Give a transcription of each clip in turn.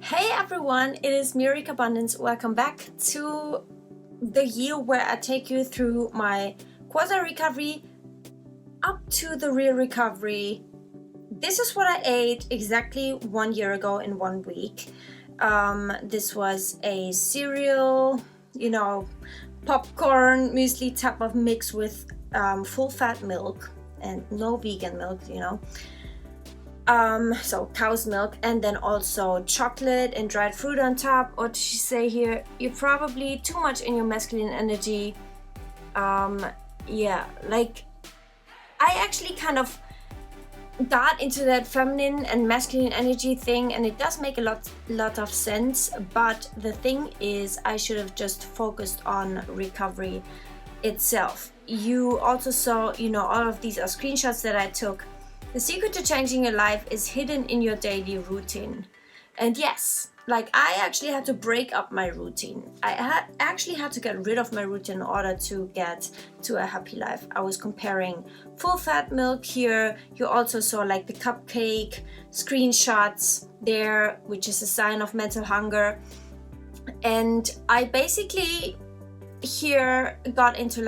Hey everyone, it is me, Carbundance. Welcome back to the year where I take you through my Quasi Recovery up to the real recovery. This is what I ate exactly 1 year ago in 1 week. This was a cereal, popcorn, muesli type of mix with full fat milk and no vegan milk, so cow's milk, and then also chocolate and dried fruit on top. Or did she say here, you're probably too much in your masculine energy. Like I actually kind of got into that feminine and masculine energy thing, and it does make a lot of sense, but the thing is I should have just focused on recovery itself. You also saw, all of these are screenshots that I took. The secret to changing your life is hidden in your daily routine. And yes, I actually had to break up my routine. I actually had to get rid of my routine in order to get to a happy life. I was comparing full fat milk here. You also saw the cupcake screenshots there, which is a sign of mental hunger. And I basically here got into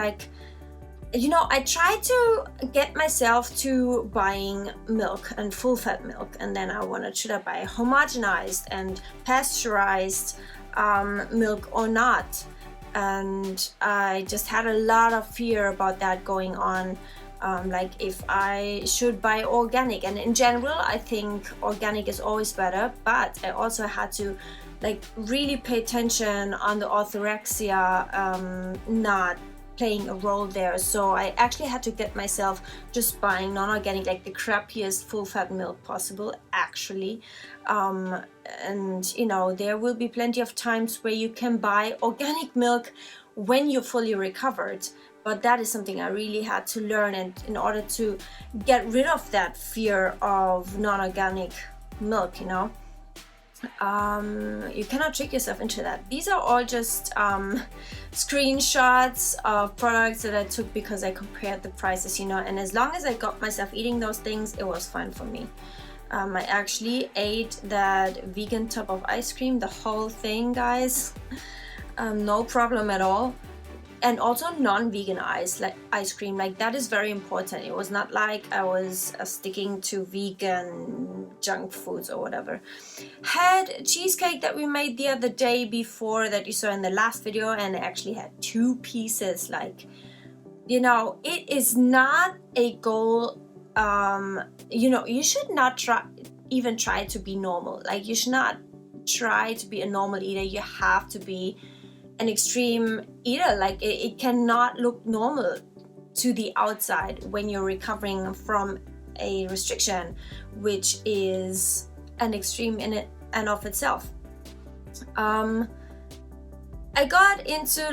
I tried to get myself to buying milk and full fat milk, and then I wondered, should I buy homogenized and pasteurized milk or not? And I just had a lot of fear about that going on, if I should buy organic. And in general, I think organic is always better, but I also had to really pay attention on the orthorexia not playing a role there. So I actually had to get myself just buying non-organic, the crappiest full fat milk possible actually. And there will be plenty of times where you can buy organic milk when you're fully recovered, but that is something I really had to learn, and in order to get rid of that fear of non-organic milk, you cannot trick yourself into that. These are all just screenshots of products that I took because I compared the prices, and as long as I got myself eating those things, it was fine for me. I actually ate that vegan tub of ice cream, the whole thing, guys. No problem at all. And also non-vegan ice cream, that is very important. It was not like I was sticking to vegan junk foods or whatever. Had cheesecake that we made the other day before that you saw in the last video, and I actually had 2 pieces. It is not a goal. You should not try to be normal. You should not try to be a normal eater. You have to be an extreme eater. It cannot look normal to the outside when you're recovering from a restriction, which is an extreme in it and of itself. I got into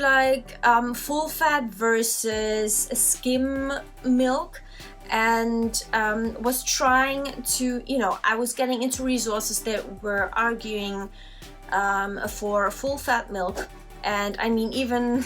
full fat versus skim milk, and was trying to, I was getting into resources that were arguing for full fat milk. And I mean, even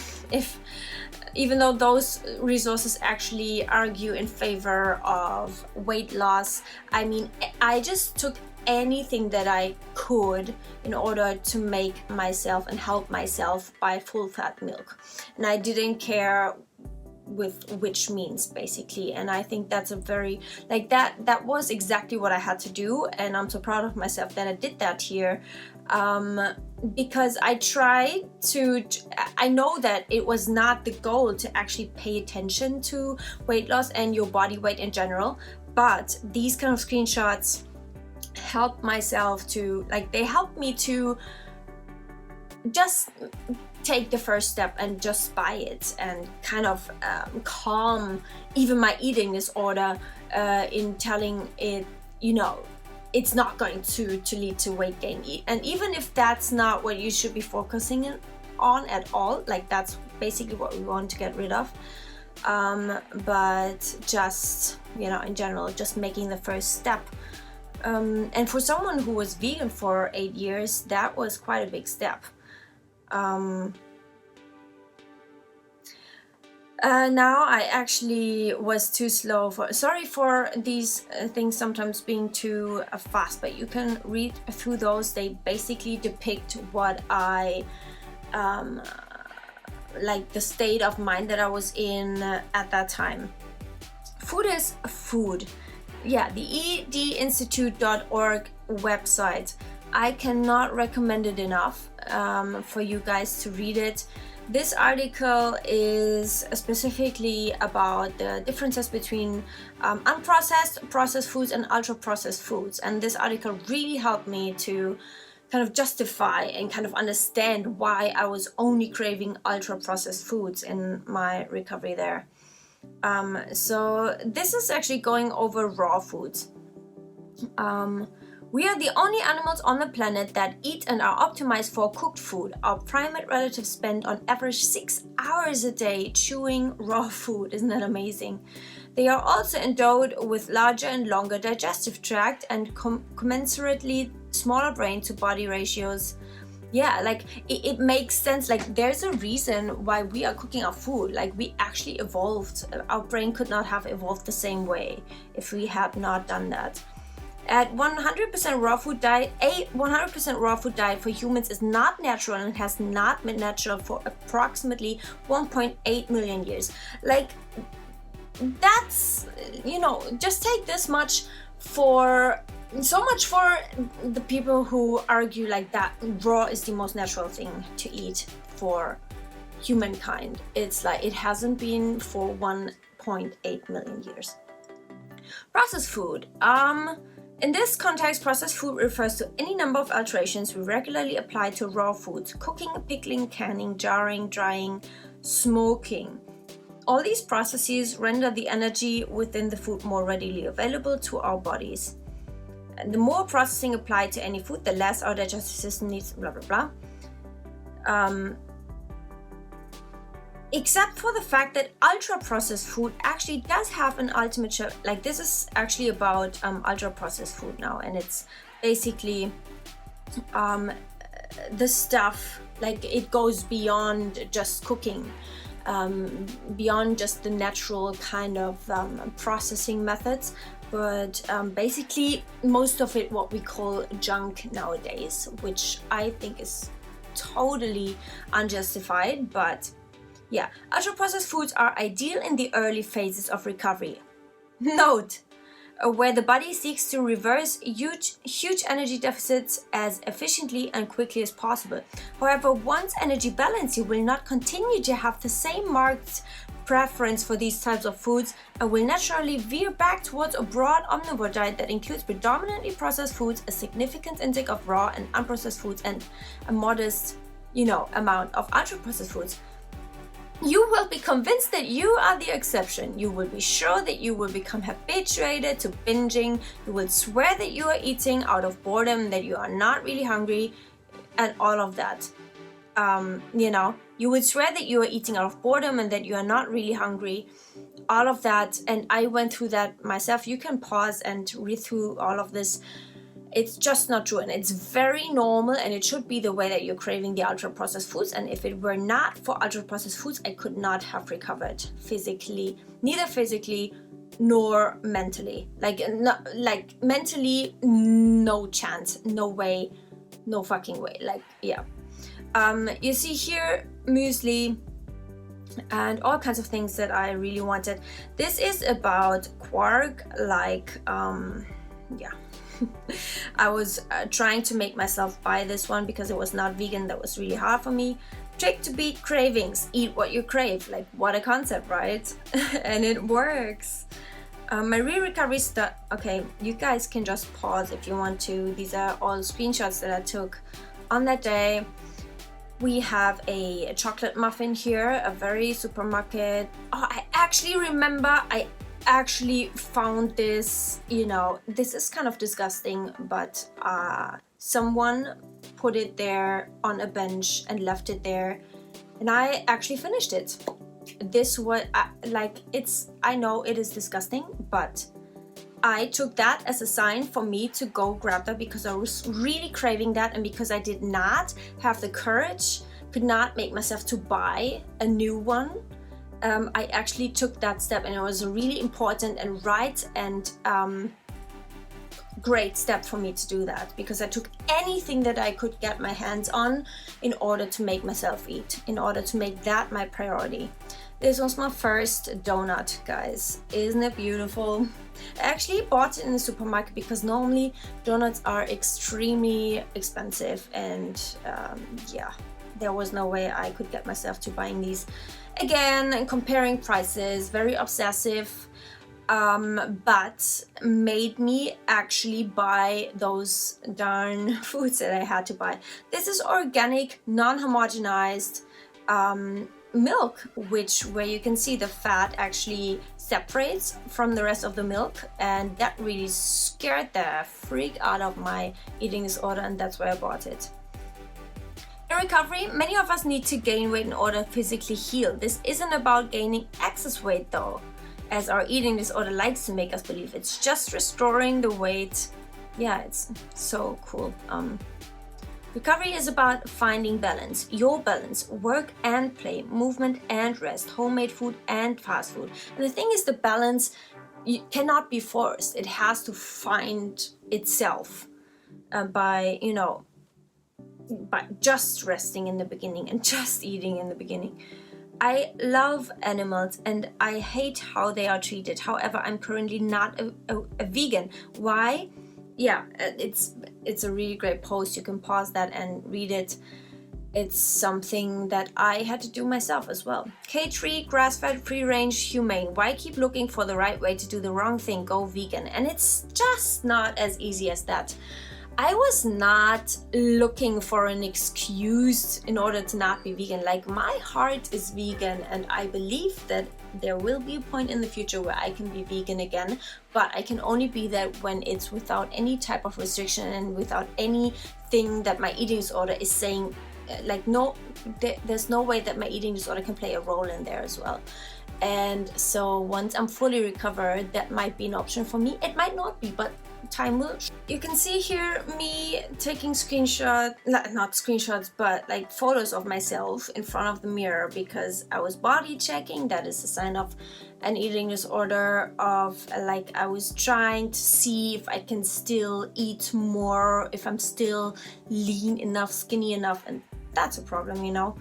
though those resources actually argue in favor of weight loss, I mean, I just took anything that I could in order to make myself and help myself buy full fat milk. And I didn't care with which means, basically. And I think that's a very that was exactly what I had to do, and I'm so proud of myself that I did that here. Because I tried to, I know that it was not the goal to actually pay attention to weight loss and your body weight in general, but these kind of screenshots helped myself to, they helped me to just take the first step and just buy it, and kind of calm even my eating disorder in telling it, it's not going to lead to weight gain. And even if that's not what you should be focusing on at all, that's basically what we want to get rid of, but just, in general, just making the first step. And for someone who was vegan for 8 years, that was quite a big step. Now I actually was too slow for, sorry for these things sometimes being too fast, but you can read through those. They basically depict what I like, the state of mind that I was in at that time. Food is food. Yeah, the edinstitute.org website. I cannot recommend it enough for you guys to read it. This article is specifically about the differences between unprocessed, processed foods and ultra-processed foods. And this article really helped me to kind of justify and kind of understand why I was only craving ultra-processed foods in my recovery there. So this is actually going over raw foods. We are the only animals on the planet that eat and are optimized for cooked food. Our primate relatives spend on average 6 hours a day chewing raw food. Isn't that amazing? They are also endowed with larger and longer digestive tract and commensurately smaller brain to body ratios. Yeah, like it makes sense. Like there's a reason why we are cooking our food. Like we actually evolved. Our brain could not have evolved the same way if we had not done that. At 100% raw food diet, a 100% raw food diet for humans is not natural and has not been natural for approximately 1.8 million years. Like that's, you know, just take this much for so much for the people who argue like that raw is the most natural thing to eat for humankind. It's like it hasn't been for 1.8 million years. Processed food. In this context, processed food refers to any number of alterations we regularly apply to raw foods: cooking, pickling, canning, jarring, drying, smoking. All these processes render the energy within the food more readily available to our bodies. And the more processing applied to any food, the less our digestive system needs, blah, blah, blah. Except for the fact that ultra-processed food actually does have an ultimate, like this is actually about ultra-processed food now, and it's basically the stuff, like it goes beyond just cooking, beyond just the natural kind of processing methods, but basically most of it what we call junk nowadays, which I think is totally unjustified. But yeah, ultra-processed foods are ideal in the early phases of recovery. Note, where the body seeks to reverse huge energy deficits as efficiently and quickly as possible. However, once energy balance, you will not continue to have the same marked preference for these types of foods and will naturally veer back towards a broad omnivore diet that includes predominantly processed foods, a significant intake of raw and unprocessed foods, and a modest, amount of ultra-processed foods. You will be convinced that you are the exception. You will be sure that you will become habituated to binging. You will swear that you are eating out of boredom, that you are not really hungry, and all of that. You would swear that you are eating out of boredom and that you are not really hungry. All of that, and I went through that myself. You can pause and read through all of this. It's just not true, and it's very normal, and it should be the way that you're craving the ultra-processed foods. And if it were not for ultra-processed foods, I could not have recovered physically, neither physically nor mentally. Mentally, no chance, no way, no fucking way. You see here muesli and all kinds of things that I really wanted. This is about quark, I was trying to make myself buy this one because it was not vegan. That was really hard for me. Trick to beat cravings: eat what you crave. Like, what a concept, right? And it works. My recovery stuff. Okay, you guys can just pause if you want to. These are all screenshots that I took on that day. We have a chocolate muffin here, a very supermarket. Oh, I actually remember I actually found this, this is kind of disgusting, but someone put it there on a bench and left it there, and I actually finished it. This was I know it is disgusting, but I took that as a sign for me to go grab that because I was really craving that, and because I did not have the courage, could not make myself to buy a new one. I actually took that step, and it was a really important and right and great step for me to do that, because I took anything that I could get my hands on in order to make myself eat, in order to make that my priority. This was my first donut, guys. Isn't it beautiful? I actually bought it in the supermarket because normally donuts are extremely expensive, and yeah, there was no way I could get myself to buying these again and comparing prices. Very obsessive, but made me actually buy those darn foods that I had to buy. This is organic, non-homogenized milk, where you can see the fat actually separates from the rest of the milk, and that really scared the freak out of my eating disorder, and that's why I bought it. In recovery, many of us need to gain weight in order to physically heal. This isn't about gaining excess weight though, as our eating disorder likes to make us believe. It's just restoring the weight. Yeah, it's so cool. Recovery is about finding balance, your balance, work and play, movement and rest, homemade food and fast food. And the thing is, the balance cannot be forced. It has to find itself by just resting in the beginning and just eating in the beginning. I love animals and I hate how they are treated. However, I'm currently not a vegan. Why? Yeah, it's a really great post. You can pause that and read it. It's something that I had to do myself as well. Cage-free, grass-fed, free-range, humane. Why keep looking for the right way to do the wrong thing? Go vegan. And it's just not as easy as that. I was not looking for an excuse in order to not be vegan. Like, my heart is vegan, and I believe that there will be a point in the future where I can be vegan again, but I can only be that when it's without any type of restriction and without anything that my eating disorder is saying, like, no, there's no way that my eating disorder can play a role in there as well. And so once I'm fully recovered, that might be an option for me. It might not be, but time will. You can see here me taking not screenshots, but like photos of myself in front of the mirror because I was body checking. That is a sign of an eating disorder, of like I was trying to see if I can still eat more, if I'm still lean enough, skinny enough, and that's a problem, you know.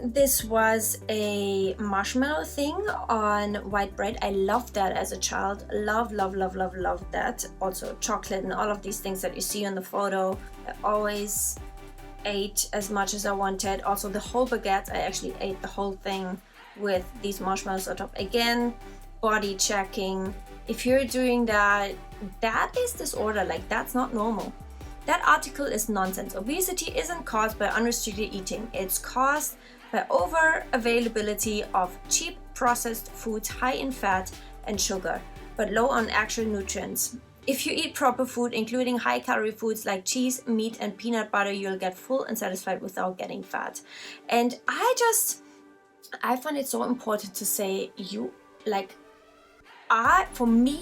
This was a marshmallow thing on white bread. I loved that as a child. Love that. Also chocolate and all of these things that you see on the photo. I always ate as much as I wanted. Also the whole baguette, I actually ate the whole thing with these marshmallows on top. Again, body checking. If you're doing that, that is disorder. Like, that's not normal. That article is nonsense. Obesity isn't caused by unrestricted eating. It's caused by over availability of cheap processed foods high in fat and sugar, but low on actual nutrients. If you eat proper food, including high calorie foods like cheese, meat, and peanut butter, you'll get full and satisfied without getting fat. And I find it so important to say, for me,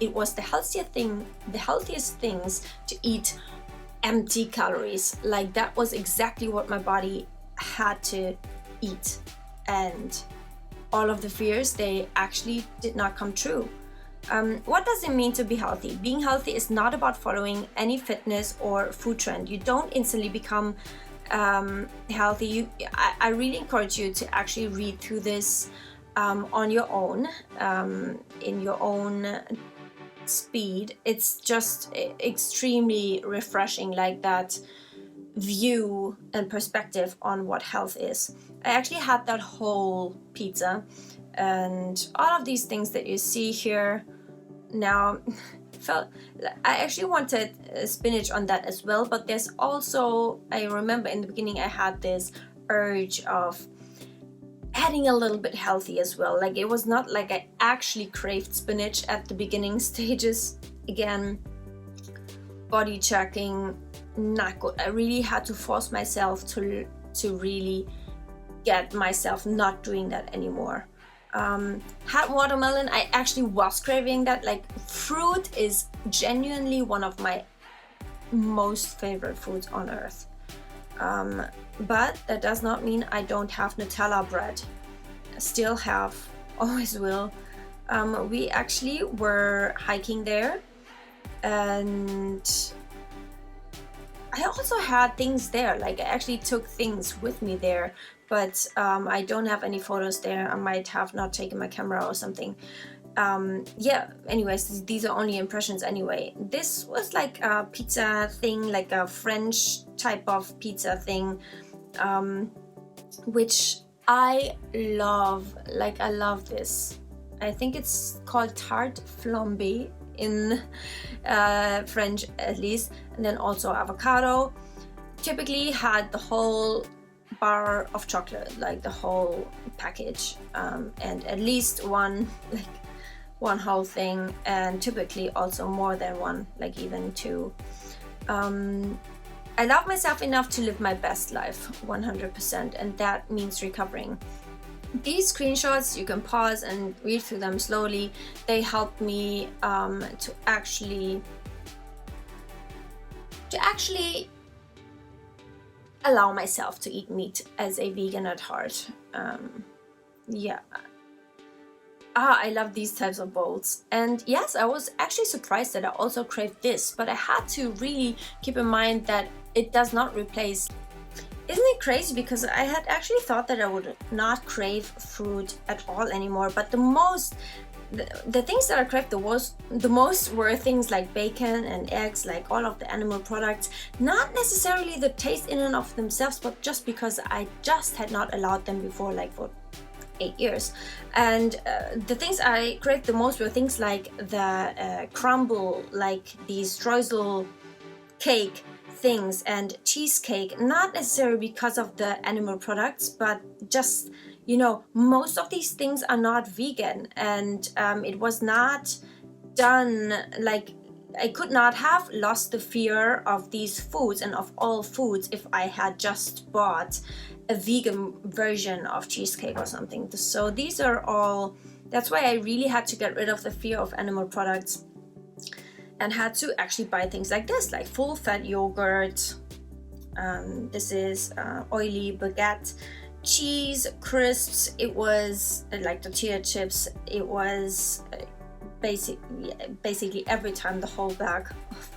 it was the healthiest things to eat empty calories. Like, that was exactly what my body had to eat. And all of the fears, they actually did not come true. What does it mean to be healthy? Being healthy is not about following any fitness or food trend. You don't instantly become healthy. I really encourage you to actually read through this on your own, in your own speed. It's just extremely refreshing, like that view and perspective on what health is. I actually had that whole pizza and all of these things that you see here now. I actually wanted spinach on that as well, but there's also, I remember in the beginning I had this urge of adding a little bit healthy as well. Like, it was not like I actually craved spinach at the beginning stages. Again, body checking, not good. I really had to force myself to really get myself not doing that anymore. Had watermelon. I actually was craving that. Like, fruit is genuinely one of my most favorite foods on earth. But that does not mean I don't have Nutella bread. still have, always will. We actually were hiking there, and I also had things there. Like, I actually took things with me there, but I don't have any photos there. I might have not taken my camera or something. Yeah, anyways, these are only impressions anyway. This was like a pizza thing, like a French type of pizza thing, which I love. Like, I love this. I think it's called tarte flambe in French at least, and then also avocado. Typically had the whole bar of chocolate, like the whole package, and at least one whole thing, and typically also more than one, like even two. I love myself enough to live my best life 100%, and that means recovering. These screenshots, you can pause and read through them slowly. They help me to actually allow myself to eat meat as a vegan at heart. Yeah. I love these types of bowls. And yes, I was actually surprised that I also craved this, but I had to really keep in mind that it does not replace. Isn't it crazy? Because I had actually thought that I would not crave food at all anymore, but the things that I craved the most were things like bacon and eggs, like all of the animal products. Not necessarily the taste in and of themselves, but just because I just had not allowed them before, like for 8 years. And the things I craved the most were things like the crumble, like the streusel cake things, and cheesecake. Not necessarily because of the animal products, but just, you know, most of these things are not vegan, and it was not done, like, I could not have lost the fear of these foods and of all foods if I had just bought a vegan version of cheesecake or something. So these are all, that's why I really had to get rid of the fear of animal products and had to actually buy things like this, like full fat yogurt. This is oily baguette, cheese, crisps. It was like tortilla chips. It was basically every time the whole bag of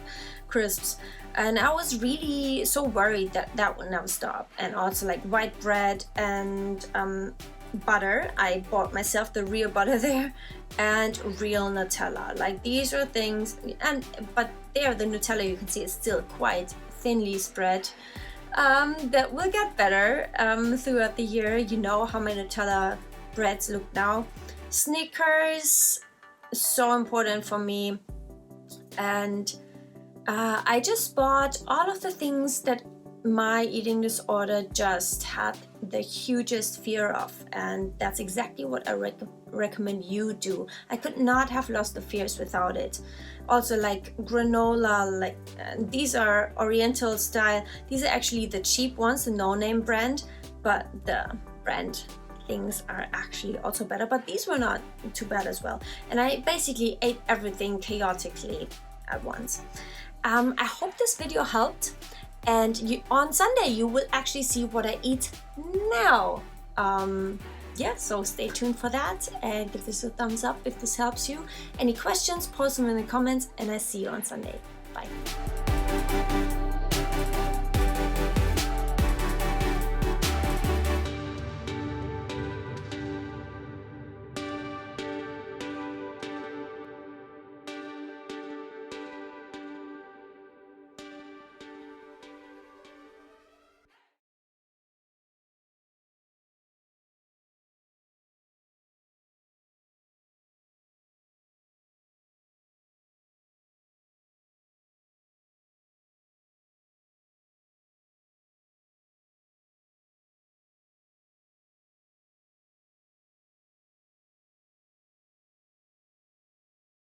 crisps. And I was really so worried that that would never stop. And also like white bread and butter. I bought myself the real butter there, and real Nutella. Like, these are things, but there the Nutella, you can see, is still quite thinly spread. That will get better throughout the year. You know how my Nutella breads look now. Snickers, so important for me. And I just bought all of the things that my eating disorder just had the hugest fear of, and that's exactly what I recommend you do. I could not have lost the fears without it. Also, like granola, like these are Oriental style. These are actually the cheap ones, the no-name brand, but the brand things are actually also better, but these were not too bad as well. And I basically ate everything chaotically at once. I hope this video helped, and on Sunday you will actually see what I eat now. Yeah, so stay tuned for that, and give this a thumbs up if this helps you. Any questions, post them in the comments, and I see you on Sunday. Bye.